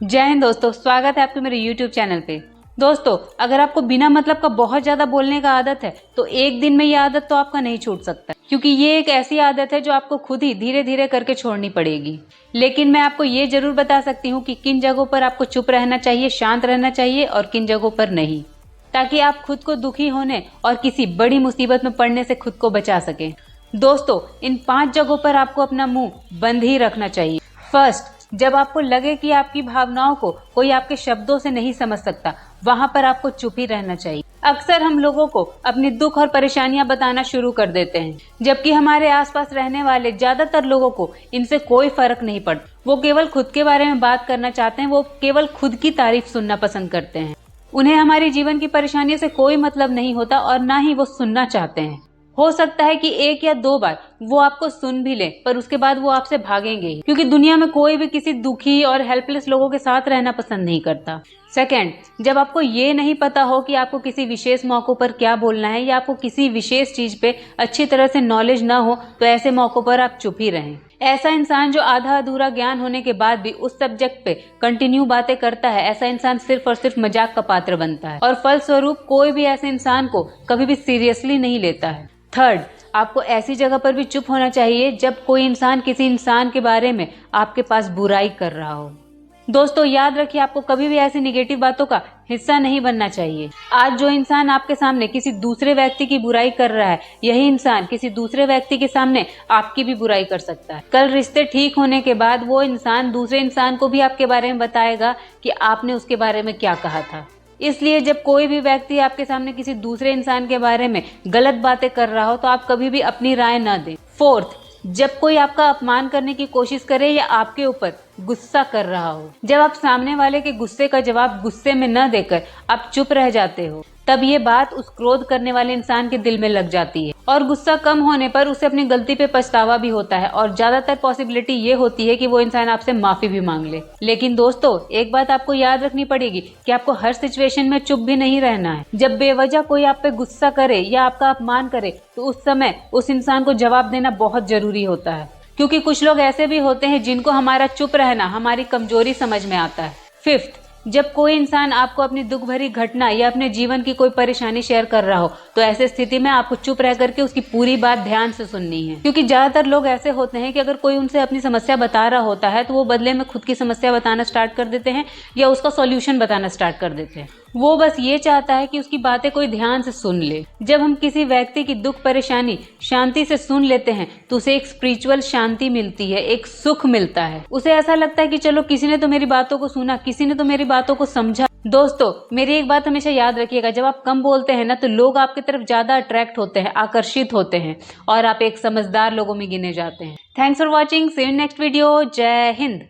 जय हिंद दोस्तों, स्वागत है आपके मेरे YouTube चैनल पे। दोस्तों, अगर आपको बिना मतलब का बहुत ज्यादा बोलने का आदत है तो एक दिन में ये आदत तो आपका नहीं छूट सकता, क्योंकि ये एक ऐसी आदत है जो आपको खुद ही धीरे धीरे करके छोड़नी पड़ेगी। लेकिन मैं आपको ये जरूर बता सकती हूँ कि किन जगहों पर आपको चुप रहना चाहिए, शांत रहना चाहिए और किन जगहों पर नहीं, ताकि आप खुद को दुखी होने और किसी बड़ी मुसीबत में पड़ने से खुद को बचा सकें। दोस्तों, इन 5 जगहों पर आपको अपना मुंह बंद ही रखना चाहिए। फर्स्ट, जब आपको लगे कि आपकी भावनाओं को कोई आपके शब्दों से नहीं समझ सकता, वहां पर आपको चुप ही रहना चाहिए। अक्सर हम लोगों को अपनी दुख और परेशानियां बताना शुरू कर देते हैं, जबकि हमारे आसपास रहने वाले ज्यादातर लोगों को इनसे कोई फर्क नहीं पड़ता। वो केवल खुद के बारे में बात करना चाहते हैं, वो केवल खुद की तारीफ सुनना पसंद करते हैं। उन्हें हमारी जीवन की परेशानियों से कोई मतलब नहीं होता और ना ही वो सुनना चाहते हैं। हो सकता है कि 1 या 2 बार वो आपको सुन भी ले, पर उसके बाद वो आपसे भागेंगे ही, क्योंकि दुनिया में कोई भी किसी दुखी और हेल्पलेस लोगों के साथ रहना पसंद नहीं करता। सेकंड, जब आपको ये नहीं पता हो कि आपको किसी विशेष मौकों पर क्या बोलना है या आपको किसी विशेष चीज पे अच्छी तरह से नॉलेज ना हो, तो ऐसे मौकों पर आप चुप ही रहें। ऐसा इंसान जो आधा अधूरा ज्ञान होने के बाद भी उस सब्जेक्ट पे कंटिन्यू बातें करता है, ऐसा इंसान सिर्फ और सिर्फ मजाक का पात्र बनता है और फलस्वरूप कोई भी ऐसे इंसान को कभी भी सीरियसली नहीं लेता है। थर्ड, आपको ऐसी जगह पर भी चुप होना चाहिए जब कोई इंसान किसी इंसान के बारे में आपके पास बुराई कर रहा हो। दोस्तों, याद रखिए, आपको कभी भी ऐसी निगेटिव बातों का हिस्सा नहीं बनना चाहिए। आज जो इंसान आपके सामने किसी दूसरे व्यक्ति की बुराई कर रहा है, यही इंसान किसी दूसरे व्यक्ति के सामने आपकी भी बुराई कर सकता है। कल रिश्ते ठीक होने के बाद वो इंसान दूसरे इंसान को भी आपके बारे में बताएगा कि आपने उसके बारे में क्या कहा था। इसलिए जब कोई भी व्यक्ति आपके सामने किसी दूसरे इंसान के बारे में गलत बातें कर रहा हो, तो आप कभी भी अपनी राय न दें। फोर्थ, जब कोई आपका अपमान करने की कोशिश करे या आपके ऊपर गुस्सा कर रहा हो, जब आप सामने वाले के गुस्से का जवाब गुस्से में न देकर आप चुप रह जाते हो, तब ये बात उस क्रोध करने वाले इंसान के दिल में लग जाती है और गुस्सा कम होने पर उसे अपनी गलती पे पछतावा भी होता है और ज्यादातर पॉसिबिलिटी ये होती है कि वो इंसान आपसे माफी भी मांग ले। लेकिन दोस्तों, एक बात आपको याद रखनी पड़ेगी कि आपको हर सिचुएशन में चुप भी नहीं रहना है। जब बेवजह कोई आप पे गुस्सा करे या आपका अपमान करे, तो उस समय उस इंसान को जवाब देना बहुत जरूरी होता है, क्योंकि कुछ लोग ऐसे भी होते हैं जिनको हमारा चुप रहना हमारी कमजोरी समझ में आता है। फिफ्थ, जब कोई इंसान आपको अपनी दुख भरी घटना या अपने जीवन की कोई परेशानी शेयर कर रहा हो, तो ऐसे स्थिति में आपको चुप रह करके उसकी पूरी बात ध्यान से सुननी है, क्योंकि ज्यादातर लोग ऐसे होते हैं कि अगर कोई उनसे अपनी समस्या बता रहा होता है तो वो बदले में खुद की समस्या बताना स्टार्ट कर देते हैं या उसका सॉल्यूशन बताना स्टार्ट कर देते हैं। वो बस ये चाहता है कि उसकी बातें कोई ध्यान से सुन ले। जब हम किसी व्यक्ति की दुख परेशानी शांति से सुन लेते हैं तो उसे एक स्पिरिचुअल शांति मिलती है, एक सुख मिलता है। उसे ऐसा लगता है कि चलो, किसी ने तो मेरी बातों को सुना, किसी ने तो मेरी बातों को समझा। दोस्तों, मेरी एक बात हमेशा याद रखिएगा, जब आप कम बोलते हैं ना, तो लोग आपकी तरफ ज्यादा अट्रैक्ट होते हैं, आकर्षित होते हैं और आप एक समझदार लोगों में गिने जाते हैं। Thanks for watching, see you in next video. जय हिंद।